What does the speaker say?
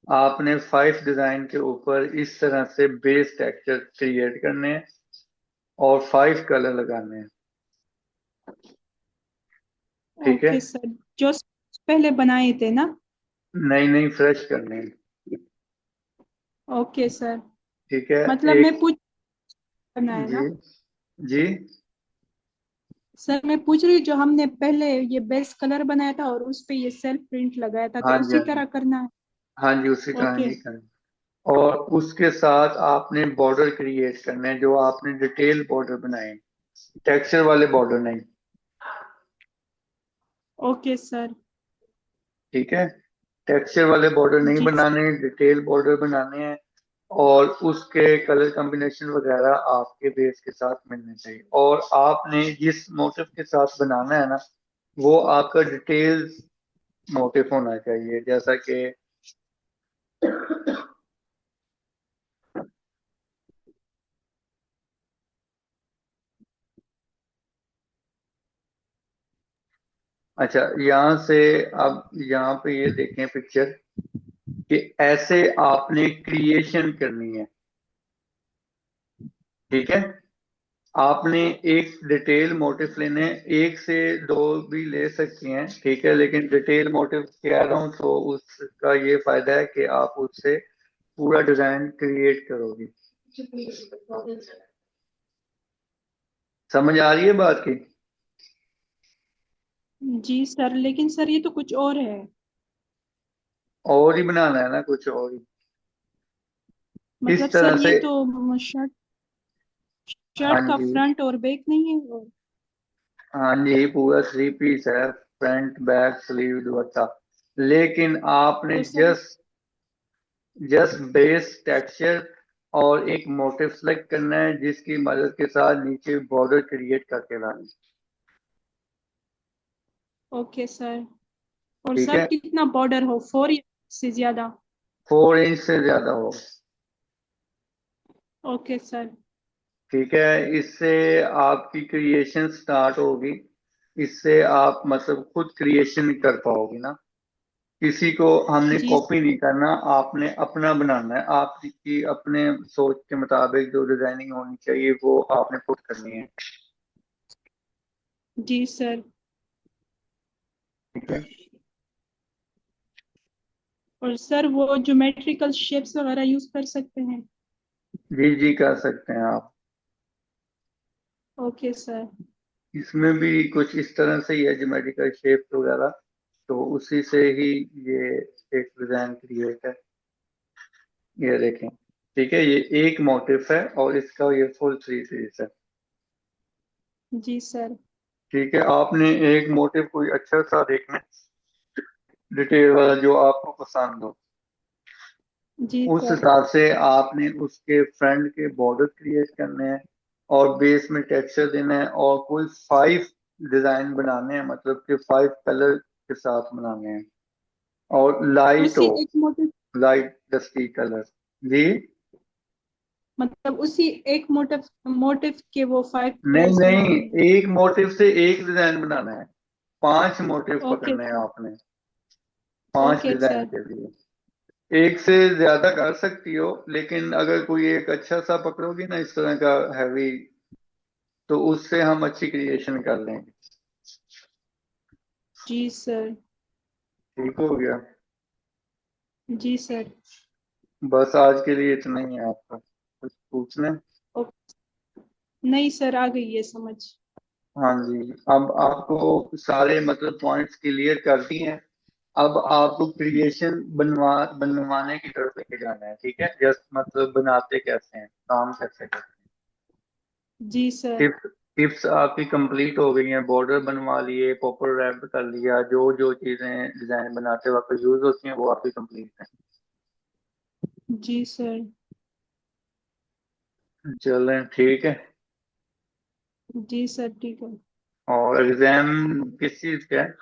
आपने 5 डिजाइन के ऊपर इस तरह से बेस टेक्सचर क्रिएट करने हैं और 5 कलर लगाने हैं। ठीक है। ओके सर, जो पहले बनाए थे ना। नई नई फ्रेश करने हैं। Okay sir. ठीक है। मतलब मैं एक। पूछ करना है जी। ना। जी। सर मैं पूछ रही हूँ, जो हमने पहले ये बेस कलर बनाया था और उस पे ये सेल्फ प्रिंट लगाया था, हाँ तो जी, उसी हाँ जी। तरह करना है। हाँ जी, उसी तरह ओके। ही करना। और उसके साथ आपने बॉर्डर क्रिएट करने हैं, जो आपने डिटेल बॉर्डर बनाए, टेक्सचर वाले बॉर्डर नहीं। Okay sir. ठीक है। टेक्सचर वाले बॉर्डर नहीं जी बनाने, डिटेल बॉर्डर बनाने हैं। और उसके कलर कॉम्बिनेशन वगैरह आपके बेस के साथ मिलने चाहिए। और आपने जिस मोटिव के साथ बनाना है ना, वो आपका डिटेल मोटिव होना चाहिए। जैसा कि अच्छा, यहाँ से अब यहाँ पे ये देखें पिक्चर, कि ऐसे आपने क्रिएशन करनी है। ठीक है। आपने एक डिटेल मोटिव लेने हैं, एक से दो भी ले सकती हैं, ठीक है, लेकिन डिटेल मोटिव कह रहा हूं तो उसका ये फायदा है कि आप उससे पूरा डिजाइन क्रिएट करोगे। समझ आ रही है बात की? जी सर, लेकिन सर ये तो कुछ और है। और ही बनाना है ना, कुछ और ही। मतलब इस तरह सर ये से। तो शर्ट हाँ शर्ट का जी। फ्रंट और बैक नहीं है वो। हाँ जी, पूरा 3 पीस है, फ्रंट बैक स्लीव दुपट्टा। लेकिन आपने तो sir. Just just base texture और एक मोटिव सेलेक्ट करना है, जिसकी मदद के साथ नीचे बॉर्डर क्रिएट करके लाना है। Okay sir. और ठीक सर है। कितना बॉर्डर हो, 4 या से ज्यादा? 4 इंच से ज्यादा हो। Okay sir. ठीक है। इससे आपकी क्रिएशन स्टार्ट होगी। इससे आप मतलब खुद क्रिएशन कर पाओगे ना। किसी को हमने जी। कॉपी नहीं करना, आपने अपना बनाना है। आपकी अपने सोच के मुताबिक जो डिजाइनिंग होनी चाहिए वो आपने खुद करनी है। जी सर। ठीक है। और सर वो ज्योमेट्रिकल शेप्स वगैरह यूज कर सकते हैं? जी जी, कर सकते हैं आप। Okay sir. इसमें भी कुछ इस तरह से ही है, ज्योमेट्रिकल शेप वगैरह। तो उसी से ही ये एक डिजाइन क्रिएट है। ये देखें। ठीक है, ये एक मोटिफ है और इसका ये फुल 3 पीस है। जी सर। ठीक है। आपने एक मोटिव कोई अच्छा सा देखना, डिटेल वाला जो आपको पसंद हो। जी उस सर। हिसाब से आपने उसके फ्रंट के बॉर्डर क्रिएट करने हैं और बेस में टेक्सचर देना है, और कोई 5 डिजाइन बनाने हैं, मतलब कि 5 कलर के साथ बनाने हैं। और लाइट उसी हो, एक मोटिव लाइट डस्टी कलर। जी। मतलब उसी एक मोटिव मोटिव के वो 5 नहीं कलर्स नहीं, बनाने हैं? एक मोटिव से एक डिजाइन बनाना है। 5 मोटिव ओके पकड़ने हैं सर। आपने, 5 ओके डिजाइन सर। के लिए। एक से ज्यादा कर सकती हो, लेकिन अगर कोई एक अच्छा सा पकड़ोगी ना, इस तरह का हैवी, तो उससे हम अच्छी क्रिएशन कर लेंगे। जी सर। ठीक हो गया। जी सर। बस आज के लिए इतना ही है, आपका कुछ पूछना है? ओ, नहीं सर, आ गई है समझ। हाँ जी। अब आपको सारे मतलब पॉइंट्स क्लियर कर दिए हैं। अब आपको क्रिएशन बनवाने की तरफ लेके जाना है। ठीक है, जस्ट मतलब बनाते कैसे हैं, काम कैसे करते हैं। जी सर। टिप्स टिप्स आपकी कंप्लीट हो गई हैं। बॉर्डर बनवा लिए, प्रॉपर रैप कर लिया, जो जो चीजें डिजाइन बनाते वक्त यूज होती हैं वो आपकी कंप्लीट है। जी सर। चलें, ठीक है। जी सर, ठीक है। और एग्जाम किस चीज का है?